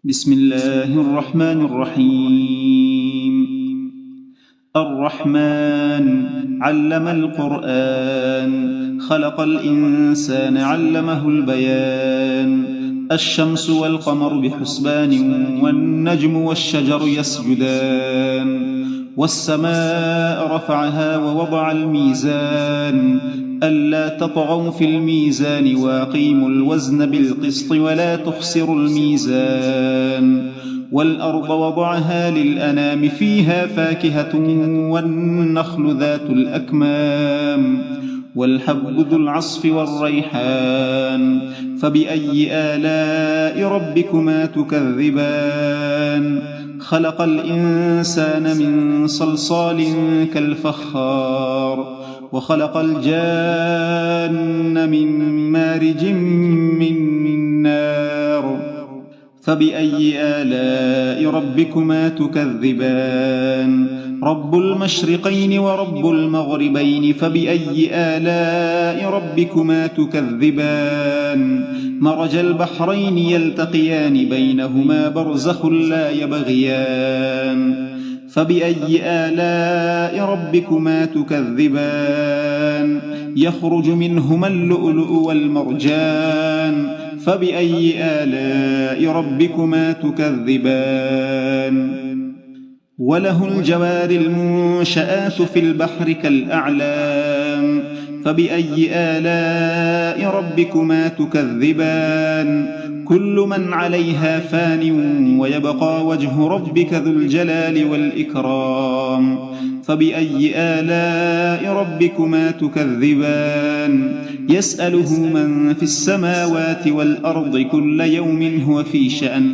بسم الله الرحمن الرحيم. الرحمن علم القرآن، خلق الإنسان علمه البيان. الشمس والقمر بحسبان، والنجم والشجر يسجدان. والسماء رفعها ووضع الميزان، ألا تطغوا في الميزان وأقيموا الوزن بالقسط ولا تخسروا الميزان. والأرض وضعها للأنام، فيها فاكهة والنخل ذات الأكمام، والحب ذو العصف والريحان. فبأي آلاء ربكما تكذبان؟ خلق الإنسان من صلصال كالفخار، وخلق الجان من مارج من نار. فبأي آلاء ربكما تكذبان؟ رب المشرقين ورب المغربين، فبأي آلاء ربكما تكذبان؟ مرج البحرين يلتقيان، بينهما برزخ لا يبغيان. فبأي آلاء ربكما تكذبان؟ يخرج منهما اللؤلؤ والمرجان. فبأي آلاء ربكما تكذبان؟ وله الجوار المنشآت في البحر كالأعلام. فبأي آلاء ربكما تكذبان؟ كل من عليها فان، ويبقى وجه ربك ذو الجلال والإكرام. فبأي آلاء ربكما تكذبان؟ يسأله من في السماوات والأرض، كل يوم هو في شأن.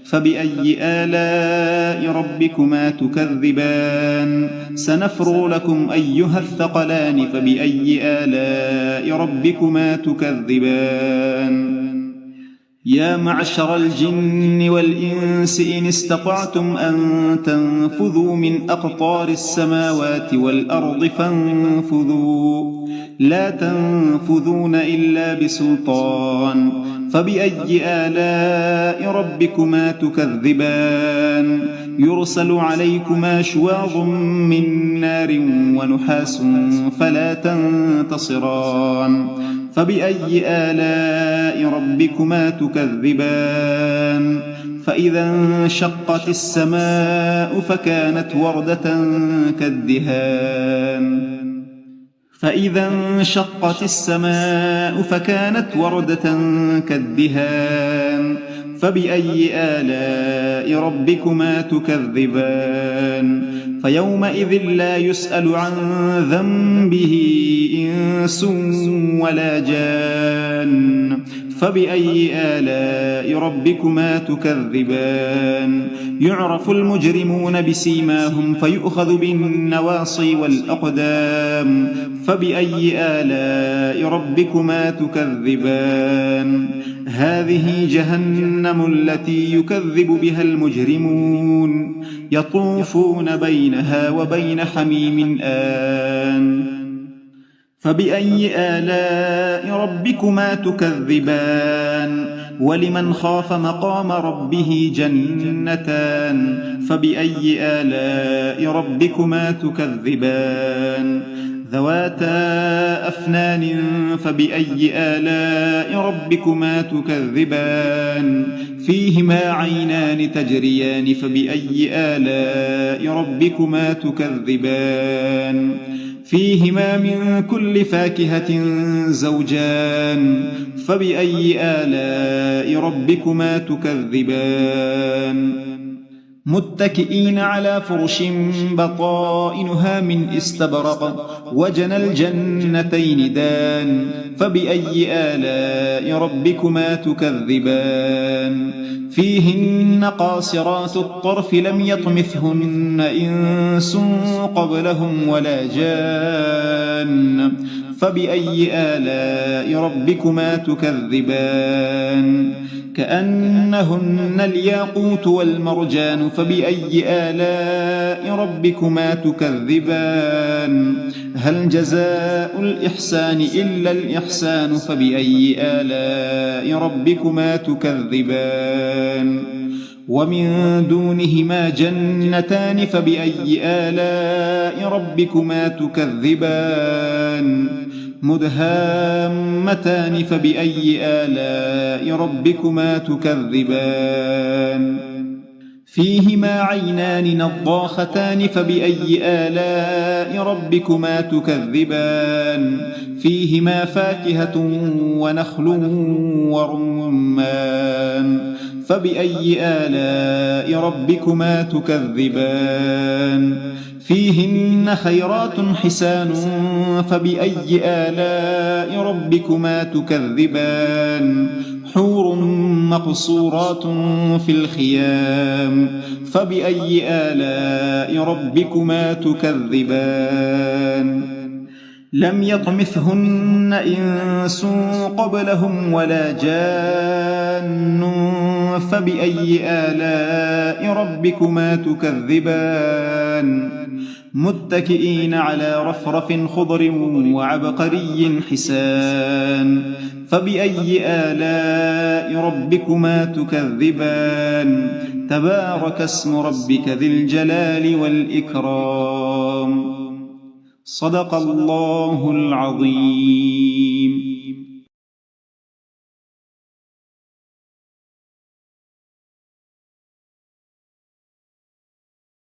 فبأي آلاء ربكما تكذبان؟ سنفرغ لكم أيها الثقلان. فبأي آلاء ربكما تكذبان؟ يا معشر الجن والإنس إن استطعتم أن تنفذوا من أقطار السماوات والأرض فانفذوا، لا تنفذون إلا بسلطان. فبأي آلاء ربكما تكذبان؟ يرسل عليكما شواظ من نار ونحاس فلا تنتصران. فبأي آلاء ربكما تكذبان؟ فإذا انشقت السماء فكانت وردة كالدهان. فإذا انشقت السماء فكانت وردة كالدهان. فبأي آلاء ربكما تكذبان؟ فيومئذ لا يسأل عن ذنبه إنس ولا جان. فبأي آلاء ربكما تكذبان؟ يعرف المجرمون بسيماهم، فيؤخذ بالنواصي والأقدام. فبأي آلاء ربكما تكذبان؟ هذه جهنم التي يكذب بها المجرمون، يطوفون بينها وبين حميم آن. فبأي آلاء ربكما تكذبان؟ ولمن خاف مقام ربه جنتان. فبأي آلاء ربكما تكذبان؟ ذواتا أفنان. فبأي آلاء ربكما تكذبان؟ فيهما عينان تجريان. فبأي آلاء ربكما تكذبان؟ فيهما من كل فاكهة زوجان. فبأي آلاء ربكما تكذبان؟ متكئين على فرش بطائنها من استبرق، وجنى الجنتين دان. فبأي آلاء ربكما تكذبان؟ فيهن قاصرات الطرف لم يطمثهن إنس قبلهم ولا جان. فبأي آلاء ربكما تكذبان؟ كأنهن الياقوت والمرجان. فبأي آلاء ربكما تكذبان؟ هل جزاء الإحسان إلا الإحسان؟ فبأي آلاء ربكما تكذبان؟ ومن دونهما جنتان فبأي آلاء ربكما تكذبان مدهامتان فبأي آلاء ربكما تكذبان فيهما عينان نضاختان فبأي آلاء ربكما تكذبان فيهما فاكهة ونخل ورمان فبأي آلاء ربكما تكذبان فيهن خيرات حسان فبأي آلاء ربكما تكذبان حور مقصورات في الخيام فبأي آلاء ربكما تكذبان لم يطمثهن إنس قبلهم ولا جان فبأي آلاء ربكما تكذبان متكئين على رفرف خضر وعبقري حسان فبأي آلاء ربكما تكذبان تبارك اسم ربك ذي الجلال والإكرام صدق الله العظيم.